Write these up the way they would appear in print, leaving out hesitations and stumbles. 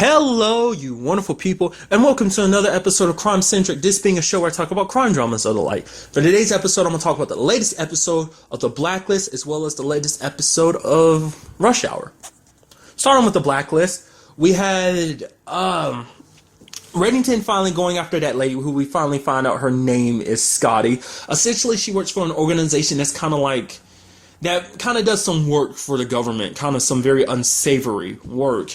Hello, you wonderful people, and welcome to another episode of Crime Centric, this being a show where I talk about crime dramas of the like. For today's episode, I'm going to talk about the latest episode of the Blacklist, as well as the latest episode of Rush Hour. Starting with the Blacklist, we had Reddington finally going after that lady who we finally find out her name is Scotty. Essentially, she works for an organization that's kind of does some work for the government, kind of some very unsavory work.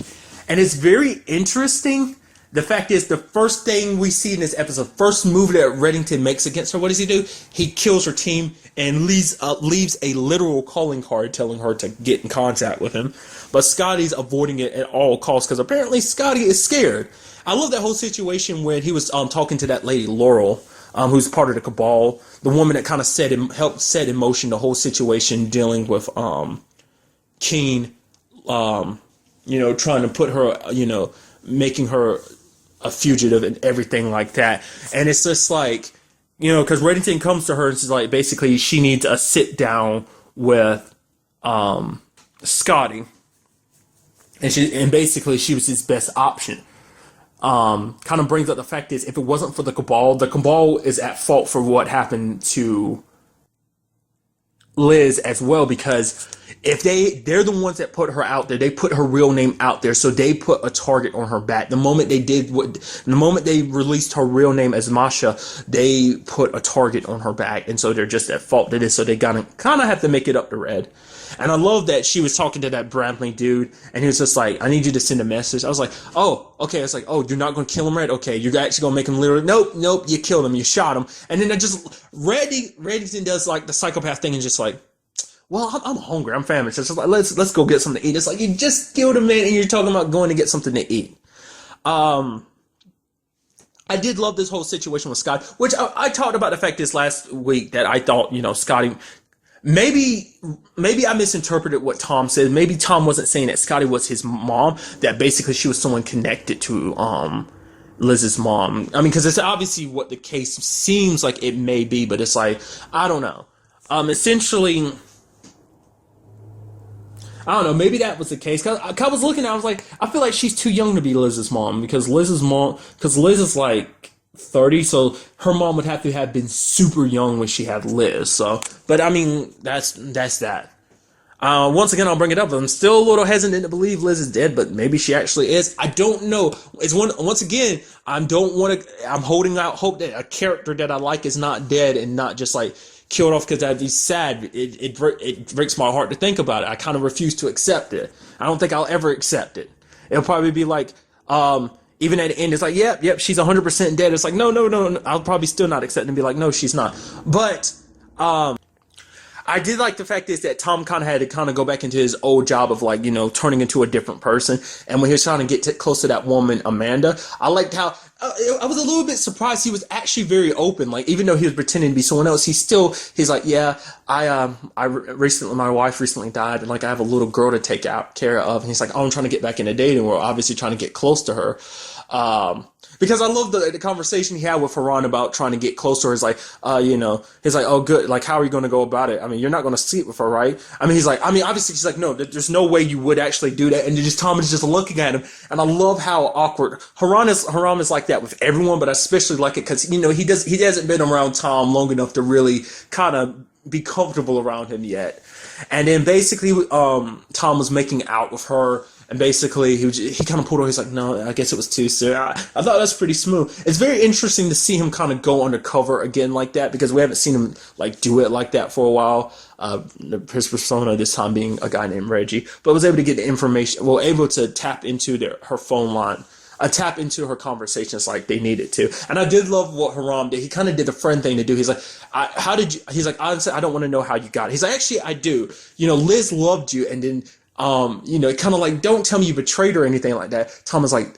And it's very interesting. The fact is, the first thing we see in this episode, first move that Reddington makes against her, what does he do? He kills her team and leaves a literal calling card telling her to get in contact with him. But Scotty's avoiding it at all costs because apparently Scotty is scared. I love that whole situation when he was talking to that lady, Laurel, who's part of the cabal. The woman that kind of helped set in motion the whole situation dealing with Keen, trying to put her, making her a fugitive and everything like that. And it's just like, because Reddington comes to her and says, like, basically she needs a sit down with Scotty. And basically she was his best option. Kind of brings up the fact is, if it wasn't for the cabal is at fault for what happened to Liz as well, because if they're the ones that put her out there, they put her real name out there, so they put a target on her back. The moment they released her real name as Masha, they put a target on her back, and so they're just at fault to this. So they kind of have to make it up to Red. And I love that she was talking to that Bradley dude, and he was just like, "I need you to send a message." I was like, "Oh, okay." It's like, "Oh, you're not going to kill him, Red? Okay, you're actually going to make him literally." Nope, you killed him, you shot him. And then Reddington does like the psychopath thing and just like, "Well, I'm hungry, I'm famished. It's just like, let's go get something to eat." It's like, you just killed a man and you're talking about going to get something to eat. I did love this whole situation with Scott, which I talked about the fact this last week that I thought, Scotty, maybe I misinterpreted what Tom said. Maybe Tom wasn't saying that Scotty was his mom, that basically she was someone connected to Liz's mom. I mean, because it's obviously what the case seems like it may be, but it's like, I don't know. Essentially, I don't know, maybe that was the case. Cause I was looking, I was like, I feel like she's too young to be Liz's mom, because Liz is like 30, so her mom would have to have been super young when she had Liz. So, but I mean, that's that. Once again, I'll bring it up. I'm still a little hesitant to believe Liz is dead, but maybe she actually is. I don't know. Once again, I'm holding out hope that a character that I like is not dead and not just like killed off, because that'd be sad. It breaks my heart to think about it. I kind of refuse to accept it. I don't think I'll ever accept it. It'll probably be like, even at the end, it's like, yep, she's 100% dead. It's like, no. I'll probably still not accept it and be like, no, she's not. But, I did like the fact is that Tom kind of had to go back into his old job of like, turning into a different person. And when he was trying to get close to that woman, Amanda, I liked how, I was a little bit surprised he was actually very open. Like, even though he was pretending to be someone else, he's like, yeah, my wife recently died, and like, I have a little girl to take care of. And he's like, oh, I'm trying to get back in the dating world, obviously trying to get close to her. Because I love the conversation he had with Haran about trying to get closer. He's like, he's like, oh, good. Like, how are you going to go about it? I mean, you're not going to sleep with her, right? I mean, obviously he's like, no, there's no way you would actually do that. And Tom is just looking at him. And I love how awkward Haran is like that with everyone, but I especially like it because, he hasn't been around Tom long enough to really kind of be comfortable around him yet. And then basically, Tom was making out with her. And basically, he kind of pulled over. He's like, no, I guess it was too soon. I thought that's pretty smooth. It's very interesting to see him kind of go undercover again like that, because we haven't seen him like do it like that for a while. His persona this time being a guy named Reggie, but was able to get the information, able to tap into her phone line, tap into her conversations like they needed to. And I did love what Haram did. He kind of did the friend thing to do. He's like, he's like, honestly, I don't want to know how you got it. He's like, actually, I do. Liz loved you, and then, kind of like, don't tell me you betrayed her or anything like that. Tom was like,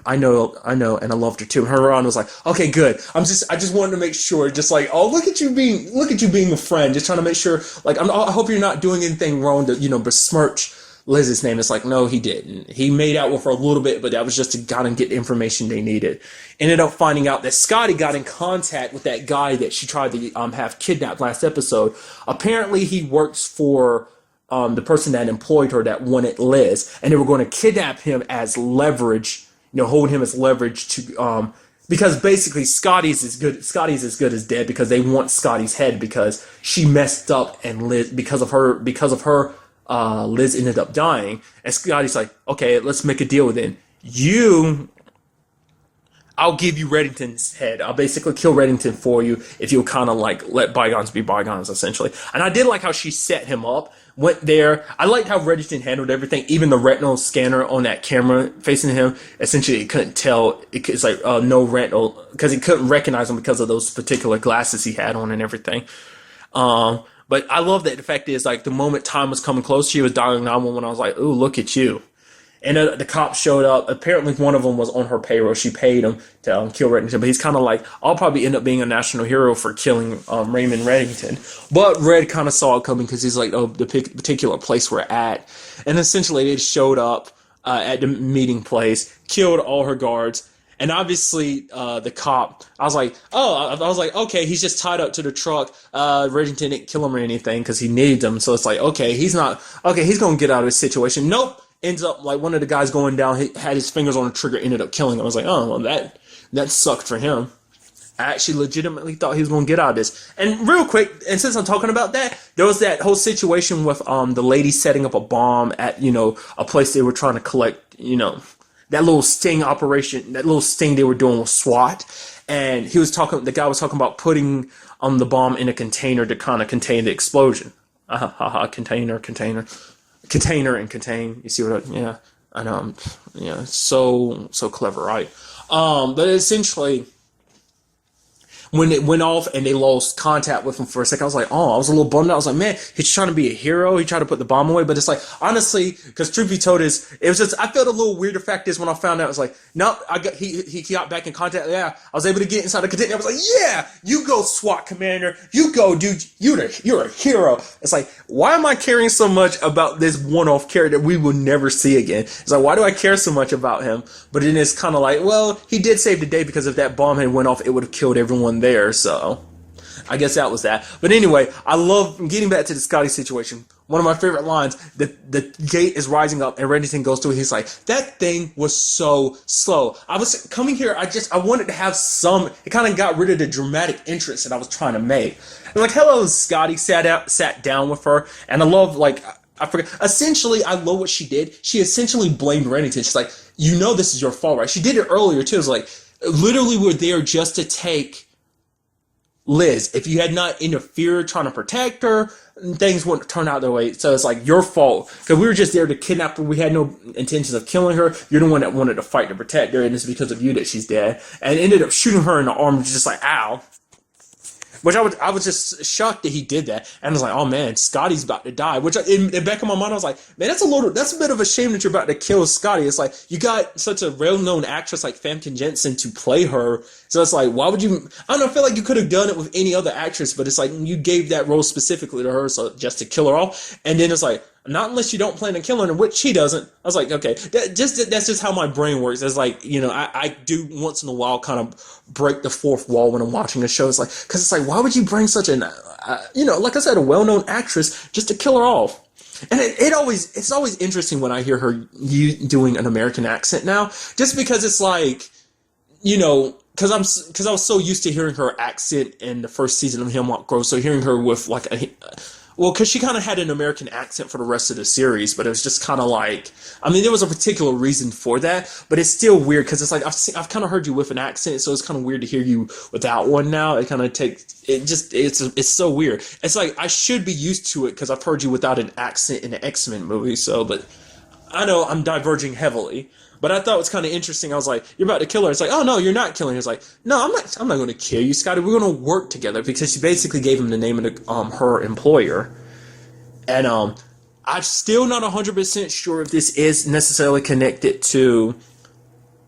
I know, and I loved her too. And Haran was like, okay, good. I just wanted to make sure, just like, oh, look at you being a friend, just trying to make sure, like, I hope you're not doing anything wrong to, besmirch Liz's name. It's like, no, he didn't. He made out with her a little bit, but that was just to kind of get the information they needed. Ended up finding out that Scotty got in contact with that guy that she tried to have kidnapped last episode. Apparently he works for the person that employed her that wanted Liz, and they were going to kidnap him as leverage, hold him as leverage to, because basically Scotty's as good as dead because they want Scotty's head because she messed up and Liz, because of her, Liz ended up dying, and Scotty's like, okay, let's make a deal with it. I'll give you Reddington's head. I'll basically kill Reddington for you if you'll kind of like let bygones be bygones, essentially. And I did like how she set him up, went there. I liked how Reddington handled everything, even the retinal scanner on that camera facing him. Essentially, it couldn't tell. It's like no retinal, because he couldn't recognize him because of those particular glasses he had on and everything. But I love that the fact is, like, the moment time was coming close, she was dialing 911. I was like, ooh, look at you. And the cops showed up. Apparently, one of them was on her payroll. She paid him to kill Reddington. But he's kind of like, I'll probably end up being a national hero for killing Raymond Reddington. But Red kind of saw it coming because he's like, oh, the particular place we're at. And essentially, they showed up at the meeting place, killed all her guards. And obviously, the cop, I was like, okay, he's just tied up to the truck. Reddington didn't kill him or anything because he needs him. So it's like, okay, he's going to get out of his situation. Nope. Ends up like one of the guys going down, he had his fingers on the trigger, ended up killing him. I was like, oh, well, that sucked for him. I actually legitimately thought he was going to get out of this. And real quick, and since I'm talking about that, there was that whole situation with the lady setting up a bomb at, a place they were trying to collect, that little sting operation, that little sting they were doing with SWAT. And the guy was talking about putting the bomb in a container to kind of contain the explosion. Container and contain. You see what I know. So clever, right? But essentially, when it went off and they lost contact with him for a second, I was like, I was a little bummed out. I was like, man, he's trying to be a hero. He tried to put the bomb away. But it's like, honestly, because truth be told it was just, I felt a little weird. The fact is, when I found out, I was like, no, he got back in contact. Yeah, I was able to get inside the container. I was like, yeah, you go, SWAT commander. You go, dude. You're a hero. It's like, why am I caring so much about this one-off character that we will never see again? It's like, why do I care so much about him? But then it's kind of like, well, he did save the day because if that bomb had went off, it would have killed everyone there. So I guess that was that. But anyway, I love getting back to the Scotty situation. One of my favorite lines, the gate is rising up and Reddington goes through. He's like, that thing was so slow. I was coming here. I wanted to have it kind of got rid of the dramatic entrance that I was trying to make. I was like, hello, Scotty sat down with her. And I love, like, I forget. Essentially, I love what she did. She essentially blamed Reddington. She's like, this is your fault, right? She did it earlier too. It was like, literally we're there just to take Liz. If you had not interfered trying to protect her, things wouldn't turn out the way. So it's like your fault because we were just there to kidnap her. We had no intentions of killing her. You're the one that wanted to fight to protect her, and it's because of you that she's dead. And ended up shooting her in the arm, just like ow. Which I was just shocked that he did that, and I was like, oh man, Scotty's about to die. Which in the back of my mind, I was like, man, that's a bit of a shame that you're about to kill Scotty. It's like you got such a well-known actress like Famke Janssen to play her, so it's like, why would you? I don't know. I feel like you could have done it with any other actress, but it's like you gave that role specifically to her, so just to kill her off, and then it's like, not unless you don't plan on killing her, which he doesn't. I was like, okay, that's just how my brain works. It's like, I do once in a while kind of break the fourth wall when I'm watching a show. It's like, because it's like, why would you bring such like I said, a well-known actress just to kill her off? And it's always interesting when I hear her doing an American accent now, just because it's like, because I was so used to hearing her accent in the first season of Hemlock Grove, so hearing her with like because she kind of had an American accent for the rest of the series, but it was just kind of like, there was a particular reason for that, but it's still weird because it's like I've kind of heard you with an accent, so it's kind of weird to hear you without one now. It kind of it's so weird. It's like I should be used to it because I've heard you without an accent in the X-Men movie. So, but I know I'm diverging heavily. But I thought it was kind of interesting. I was like, you're about to kill her. It's like, oh, no, you're not killing her. It's like, no, I'm not going to kill you, Scotty. We're going to work together because she basically gave him the name of her employer. And I'm still not 100% sure if this is necessarily connected to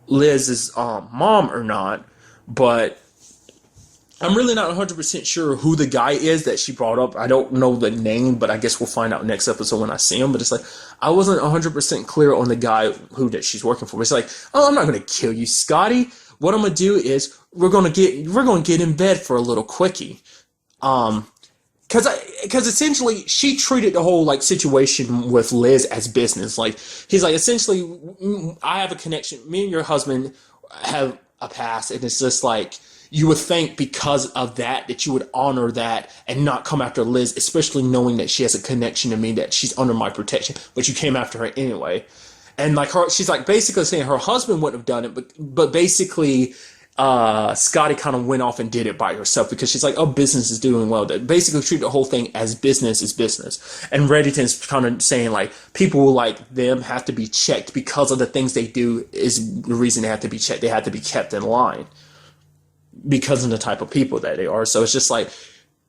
Liz's mom or not. But I'm really not 100% sure who the guy is that she brought up. I don't know the name, but I guess we'll find out next episode when I see him. But it's like, I wasn't 100% clear on the guy that she's working for. It's like, oh, I'm not going to kill you, Scotty. What I'm going to do is we're going to get in bed for a little quickie. because essentially she treated the whole like situation with Liz as business. Like he's like essentially, I have a connection. Me and your husband have a past, and it's just like you would think because of that you would honor that and not come after Liz, especially knowing that she has a connection to me, that she's under my protection, but you came after her anyway. And like she's like basically saying her husband wouldn't have done it, but basically Scotty kind of went off and did it by herself because she's like, oh, business is doing well. That basically treat the whole thing as business is business. And Reddington's kind of saying like people like them have to be checked because of the things they do is the reason they have to be checked. They have to be kept in line because of the type of people that they are. So it's just like,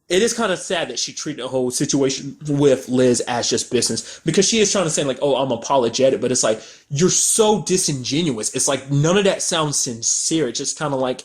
it is kind of sad that she treated the whole situation with Liz as just business because she is trying to say like, oh, I'm apologetic, but it's like, you're so disingenuous. It's like, none of that sounds sincere. It's just kind of like,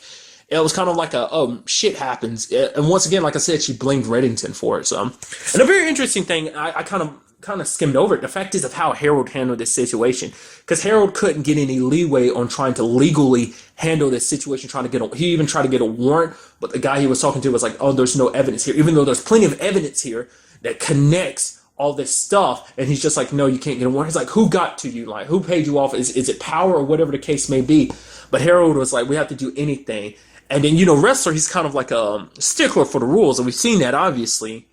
it was kind of like a, oh, shit happens. And once again, like I said, she blamed Reddington for it. So, and a very interesting thing, I kind of skimmed over it. The fact is of how Harold handled this situation, because Harold couldn't get any leeway on trying to legally handle this situation, he even tried to get a warrant, but the guy he was talking to was like, oh, there's no evidence here, even though there's plenty of evidence here that connects all this stuff. And he's just like, no, you can't get a warrant. He's like, who got to you? Like, who paid you off? Is it power or whatever the case may be? But Harold was like, we have to do anything. And then, Wrestler, he's kind of like a stickler for the rules, and we've seen that obviously,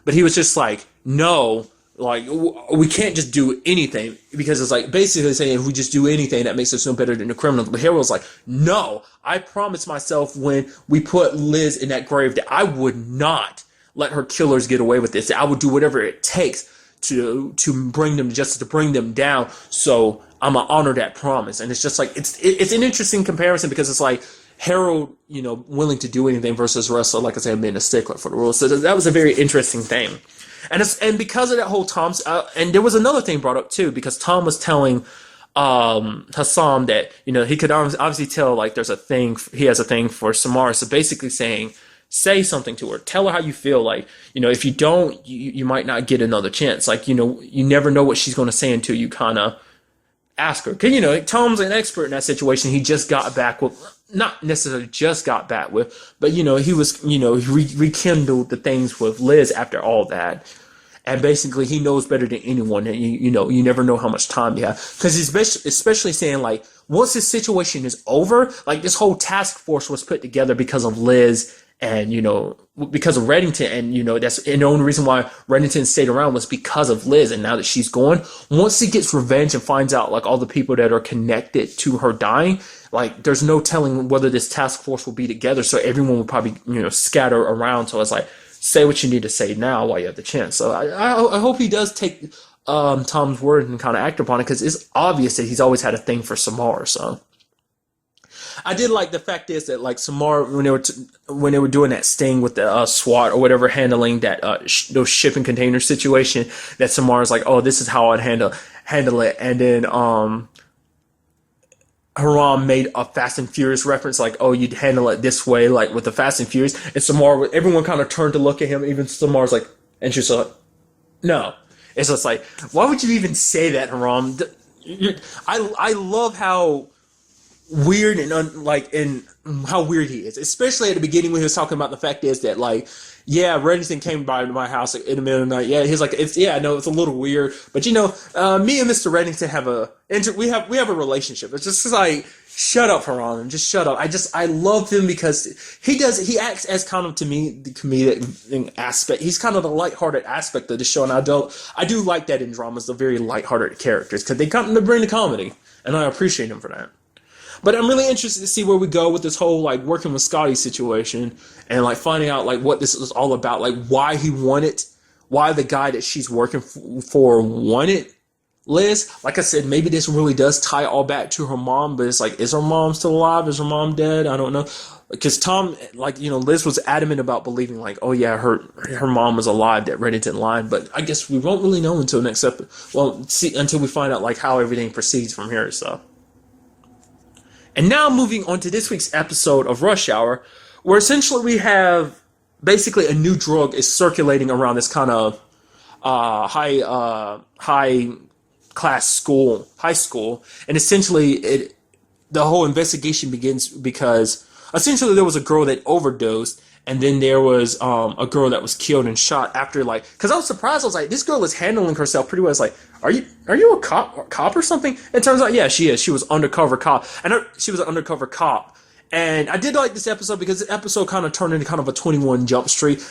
but he was just like, no, like, we can't just do anything, because it's like basically saying if we just do anything, that makes us no better than the criminals. But Harold's like, no, I promised myself when we put Liz in that grave that I would not let her killers get away with this. I would do whatever it takes to bring them to justice, to bring them down. So I'm gonna honor that promise. And it's just like, it's an interesting comparison, because it's like Harold, willing to do anything versus Wrestler, like I said, being a stickler for the rules. So that was a very interesting thing. And because of that whole Tom's, and there was another thing brought up too, because Tom was telling Hassan that, he could obviously tell like he has a thing for Samara. So basically saying, say something to her, tell her how you feel. Like, if you don't, you might not get another chance. Like, you never know what she's going to say until you kind of ask her. Because, Tom's an expert in that situation. He just got back with, not necessarily just got back with, but, he was, he rekindled the things with Liz after all that. And basically, he knows better than anyone. And, you never know how much time you have. Because he's especially saying, like, once this situation is over, like, this whole task force was put together because of Liz and, because of Reddington. And, that's and the only reason why Reddington stayed around was because of Liz. And now that she's gone, once he gets revenge and finds out, like, all the people that are connected to her dying, like, there's no telling whether this task force will be together. So everyone will probably, scatter around. So it's like, say what you need to say now while you have the chance. So I hope he does take Tom's word and kind of act upon it, because it's obvious that he's always had a thing for Samar. So I did like the fact is that, like, Samar, when they were doing that sting with the SWAT or whatever, handling that those shipping container situation, that Samar's like, oh, this is how I'd handle it, and then Haram made a Fast and Furious reference, like, oh, you'd handle it this way, like with the Fast and Furious. And Samar, everyone kind of turned to look at him. Even Samar's like, and she's like, no. It's just like, why would you even say that, Haram? I love how weird and how weird he is, especially at the beginning when he was talking about the fact is that, like, yeah, Reddington came by my house in the middle of the night. Yeah, he's like, it's a little weird, but me and Mr. Reddington have we have a relationship. It's just like, shut up, Haran, just shut up. I love him because he acts as kind of, to me, the comedic aspect. He's kind of the lighthearted aspect of the show, and I do like that in dramas, the very lighthearted characters, because they come to bring the comedy, and I appreciate him for that. But I'm really interested to see where we go with this whole, like, working with Scotty situation, and, like, finding out, like, what this is all about, like, why the guy that she's working for wanted Liz. Like I said, maybe this really does tie all back to her mom, but it's like, is her mom still alive? Is her mom dead? I don't know. Because Tom, like, Liz was adamant about believing, like, oh yeah, her mom was alive, that Reddington lied, but I guess we won't really know until next episode. Well, until we find out, like, how everything proceeds from here, so. And now moving on to this week's episode of Rush Hour, where essentially we have basically a new drug is circulating around this kind of high school, and essentially the whole investigation begins because essentially there was a girl that overdosed, and then there was a girl that was killed and shot after because I was surprised. I was like, this girl is handling herself pretty well. It's like, are you a cop or something? It turns out, yeah, she is. She was undercover cop, and she was an undercover cop. And I did like this episode because the episode kind of turned into kind of a 21 Jump Street.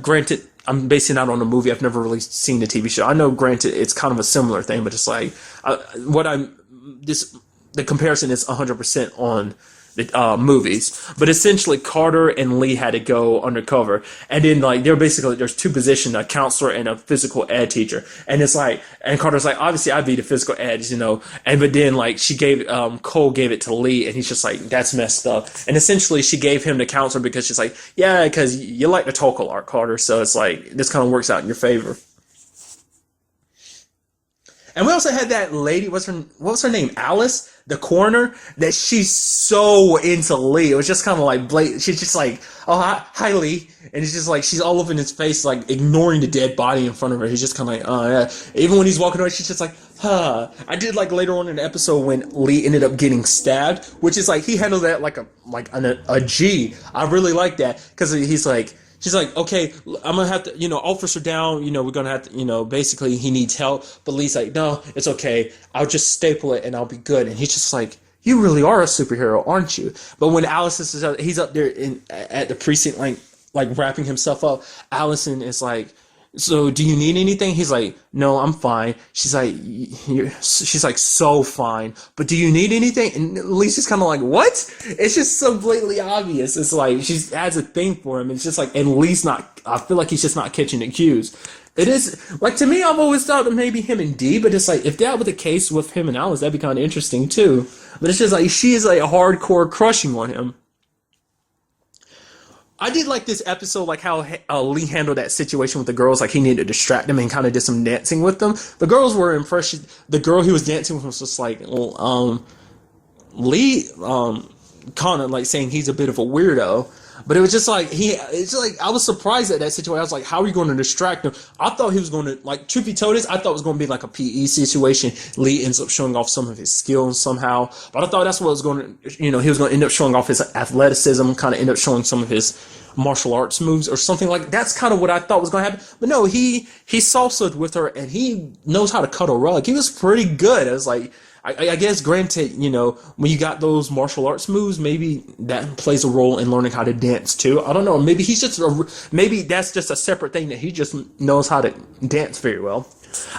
Granted, I'm basing that on a movie. I've never really seen the TV show. I know, granted, it's kind of a similar thing, but it's like the comparison is 100% on the movies. But essentially, Carter and Lee had to go undercover, and then there's two positions: a counselor and a physical ed teacher. And it's like, and Carter's like, obviously I'd be the physical ed, and but then she gave Cole gave it to Lee, and he's just like, that's messed up. And essentially, she gave him the counselor because she's like, yeah, because you like to talk a lot, Carter. So it's like this kind of works out in your favor. And we also had that lady, what was her name? Alice, the coroner, that she's so into Lee. It was just kind of like blatant. She's just like, oh, hi, Lee. And it's just like, she's all over in his face, like ignoring the dead body in front of her. He's just kind of like, oh, yeah. Even when he's walking away, she's just like, huh. I did like later on in the episode when Lee ended up getting stabbed, which is like, he handled that like a G. I really like that because she's like, okay, I'm going to have to, officer down, we're going to have to, basically he needs help. But Lee's like, no, it's okay. I'll just staple it and I'll be good. And he's just like, you really are a superhero, aren't you? But when he's up there at the precinct, like wrapping himself up, Allison is like, so do you need anything? He's like, no, I'm fine. She's like, so fine. But do you need anything? And Lisa's kind of like, what? It's just so blatantly obvious. It's like, she has a thing for him. It's just like, and Lee's I feel like he's just not catching the cues. It is, like, to me, I've always thought that maybe him and Dee, but it's like, if that were the case with him and Alice, that'd be kind of interesting too. But it's just like, she is like hardcore crushing on him. I did like this episode, like how Lee handled that situation with the girls. Like he needed to distract them and kind of did some dancing with them. The girls were impressed. The girl he was dancing with was just like, Lee, kind of like saying he's a bit of a weirdo. But it was just like, I was surprised at that situation. I was like, how are you going to distract him? I thought he was going to, like, truth be told, I thought it was going to be like a PE situation. Lee ends up showing off some of his skills somehow. But I thought that's what was going to, he was going to end up showing off his athleticism, kind of end up showing some of his martial arts moves or something like that. That's kind of what I thought was going to happen. But no, he salsa'd with her and he knows how to cut a rug. He was pretty good. I was like, I guess, granted, when you got those martial arts moves, maybe that plays a role in learning how to dance too. I don't know. Maybe maybe that's just a separate thing that he just knows how to dance very well.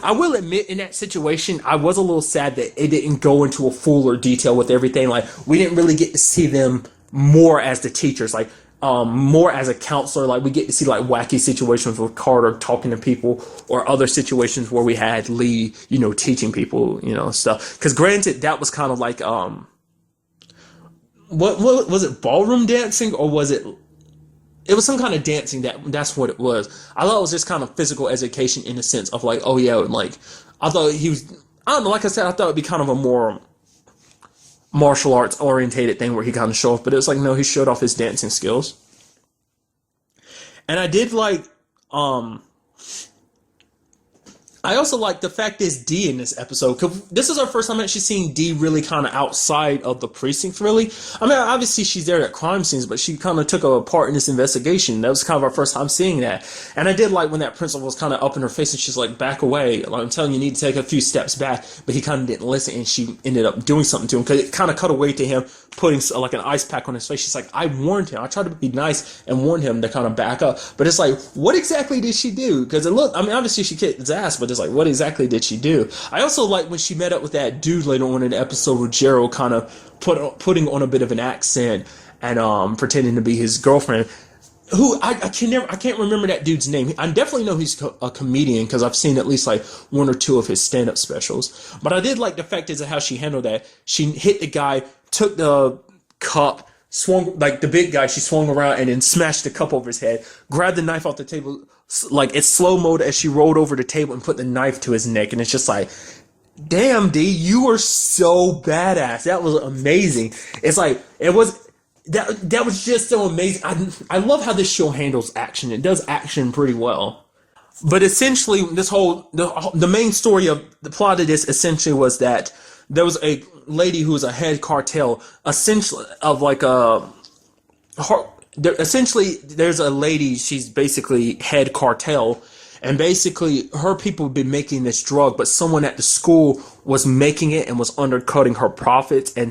I will admit, in that situation, I was a little sad that it didn't go into a fuller detail with everything. Like, we didn't really get to see them more as the teachers. Like, more as a counselor, like we get to see like wacky situations with Carter talking to people, or other situations where we had Lee, teaching people, stuff. Because granted, that was kind of like what was it, ballroom dancing, or was it? It was some kind of dancing. That's what it was. I thought it was just kind of physical education in the sense of like, oh yeah, like I thought he was. I don't know. Like I said, I thought it'd be kind of a more martial arts orientated thing where he kind of showed off, but it was like, no, he showed off his dancing skills. And I did like, I also like the fact there's Dee in this episode, because this is our first time actually seeing Dee really kind of outside of the precinct, really. I mean, obviously she's there at crime scenes, but she kind of took a part in this investigation. That was kind of our first time seeing that. And I did like when that principal was kind of up in her face and she's like, back away. Like, I'm telling you, you need to take a few steps back. But he kind of didn't listen, and she ended up doing something to him, because it kind of cut away to him putting like an ice pack on his face. She's like, I warned him. I tried to be nice and warned him to kind of back up. But it's like, what exactly did she do? Because obviously she kicked his ass, but it's like, what exactly did she do? I also like when she met up with that dude later on in the episode with Gerald kind of putting on a bit of an accent and pretending to be his girlfriend, who I can't remember that dude's name. I definitely know he's a comedian because I've seen at least like one or two of his stand-up specials. But I did like the fact is how she handled that. She hit the guy, took the cup, swung, like the big guy, she swung around and then smashed the cup over his head, grabbed the knife off the table, like it's slow mode as she rolled over the table and put the knife to his neck. And it's just like, damn, Dee, you are so badass. That was amazing. It's like, it was, that was just so amazing. I love how this show handles action. It does action pretty well. But essentially, the main story of the plot of this essentially was that there was a lady who was a head cartel, essentially of like essentially there's a lady, she's basically head cartel, and basically her people have been making this drug, but someone at the school was making it and was undercutting her profits, and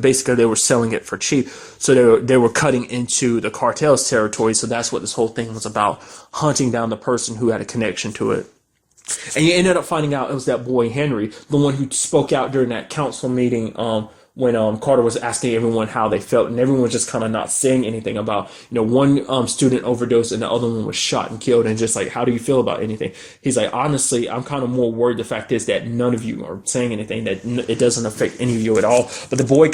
basically they were selling it for cheap, so they were cutting into the cartel's territory. So that's what this whole thing was about, hunting down the person who had a connection to it. And you ended up finding out it was that boy Henry, the one who spoke out during that council meeting, when Carter was asking everyone how they felt, and everyone was just kind of not saying anything about, one student overdosed and the other one was shot and killed, and just like, how do you feel about anything? He's like, honestly, I'm kind of more worried. The fact is that none of you are saying anything, that it doesn't affect any of you at all. But the boy,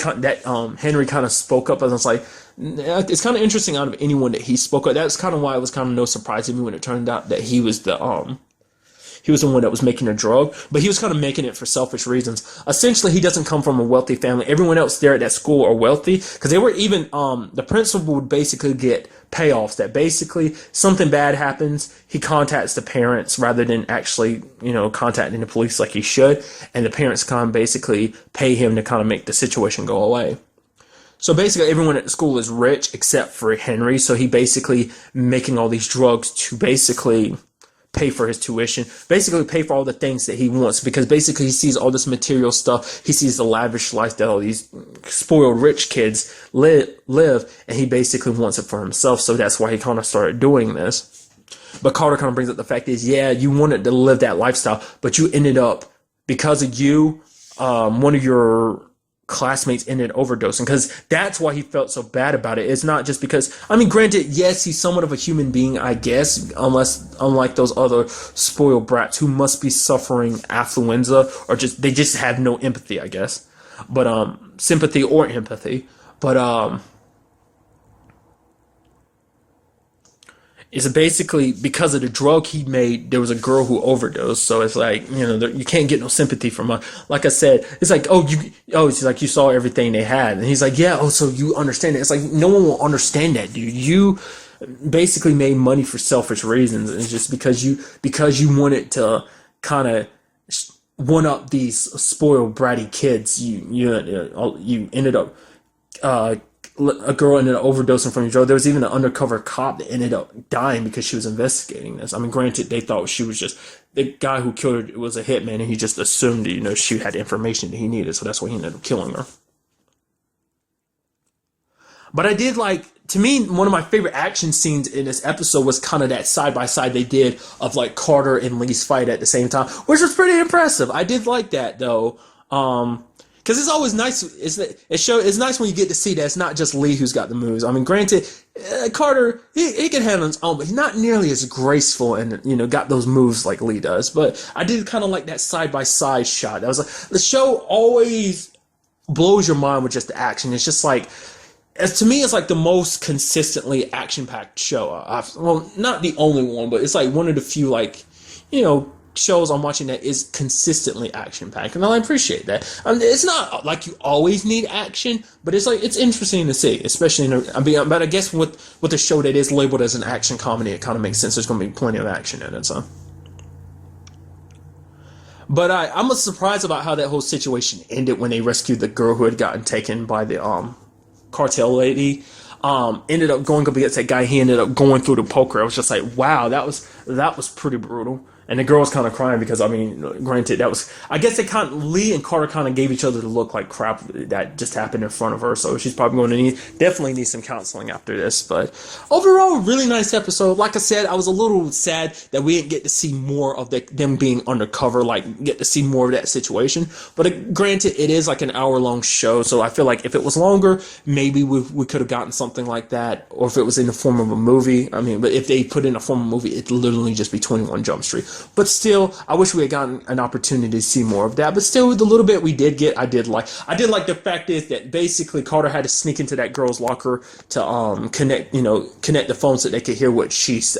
Henry kind of spoke up, and it's like, it's kind of interesting out of anyone that he spoke up. That's kind of why it was kind of no surprise to me when it turned out that he was the one that was making a drug, but he was kind of making it for selfish reasons. Essentially, he doesn't come from a wealthy family. Everyone else there at that school are wealthy, because they were even, the principal would basically get payoffs that basically something bad happens, he contacts the parents rather than actually, contacting the police like he should, and the parents kind of basically pay him to kind of make the situation go away. So basically everyone at the school is rich except for Henry, so he basically making all these drugs to basically pay for his tuition, basically pay for all the things that he wants, because basically he sees all this material stuff, he sees the lavish life that all these spoiled rich kids live, and he basically wants it for himself, so that's why he kind of started doing this. But Carter kind of brings up the fact is, yeah, you wanted to live that lifestyle, but you ended up, because of you, one of your classmates ended overdosing, because that's why he felt so bad about it. It's not just because, granted, yes, he's somewhat of a human being, I guess, unlike those other spoiled brats who must be suffering affluenza, or they just have no empathy, I guess, but sympathy or empathy, but it's basically because of the drug he made. There was a girl who overdosed, so it's like, you can't get no sympathy from her. Like I said, it's like, it's like you saw everything they had, and he's like, yeah, so you understand it. It's like, no one will understand that, dude. You basically made money for selfish reasons, and it's just because you wanted to kind of one up these spoiled bratty kids. You ended up a girl ended up overdosing from your drug. There was even an undercover cop that ended up dying because she was investigating this. Granted, they thought she was just the guy who killed her was a hitman, and he just assumed she had information that he needed, so that's why he ended up killing her. But I did like, to me, one of my favorite action scenes in this episode was kind of that side by side they did of like Carter and Lee's fight at the same time, which was pretty impressive. I did like that though. Because it's always nice. It's nice when you get to see that it's not just Lee who's got the moves. Granted, Carter he can handle his own, but he's not nearly as graceful and got those moves like Lee does. But I did kind of like that side by side shot. That was like, the show always blows your mind with just the action. It's just like, to me, it's like the most consistently action packed show. Not the only one, but it's like one of the few shows I'm watching that is consistently action packed, and I appreciate that. It's not like you always need action, but it's like, it's interesting to see, especially but I guess with the show that is labeled as an action comedy, it kind of makes sense. There's going to be plenty of action in it, so. But I'm surprised about how that whole situation ended when they rescued the girl who had gotten taken by the cartel lady. Ended up going up against that guy. He ended up going through the poker. I was just like, wow, that was pretty brutal. And the girl was kind of crying because, granted, I guess Lee and Carter kind of gave each other the look like crap that just happened in front of her. So she's probably going to definitely need some counseling after this. But overall, really nice episode. Like I said, I was a little sad that we didn't get to see more of them being undercover, get to see more of that situation. But granted, it is like an hour-long show. So I feel like if it was longer, maybe we could have gotten something like that. Or if it was in the form of a movie. But if they put in a form of a movie, it'd literally just be 21 Jump Street. But still, I wish we had gotten an opportunity to see more of that. But still, the little bit we did get, I did like the fact is that basically Carter had to sneak into that girl's locker to connect the phone so they could hear what she's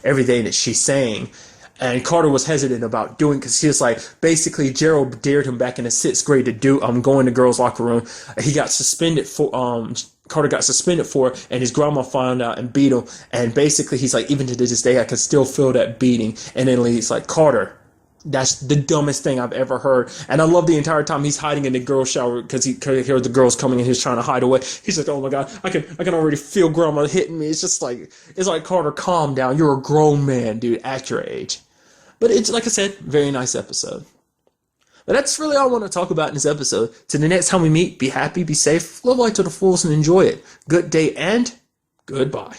everything that she's saying. And Carter was hesitant about doing, because he was like, basically Gerald dared him back in the 6th grade to do go in the girls' locker room. He got suspended for Carter got suspended for it, and his grandma found out and beat him. And basically, he's like, even to this day, I can still feel that beating. And then he's like, Carter, That's the dumbest thing I've ever heard. And I love the entire time he's hiding in the girls' shower because he heard the girls coming and he's trying to hide away. He's like, oh my God, I can already feel grandma hitting me. It's like, Carter, calm down. You're a grown man, dude, at your age. But it's, like I said, very nice episode. But that's really all I want to talk about in this episode. Till the next time we meet, be happy, be safe, live life to the fullest, and enjoy it. Good day and goodbye.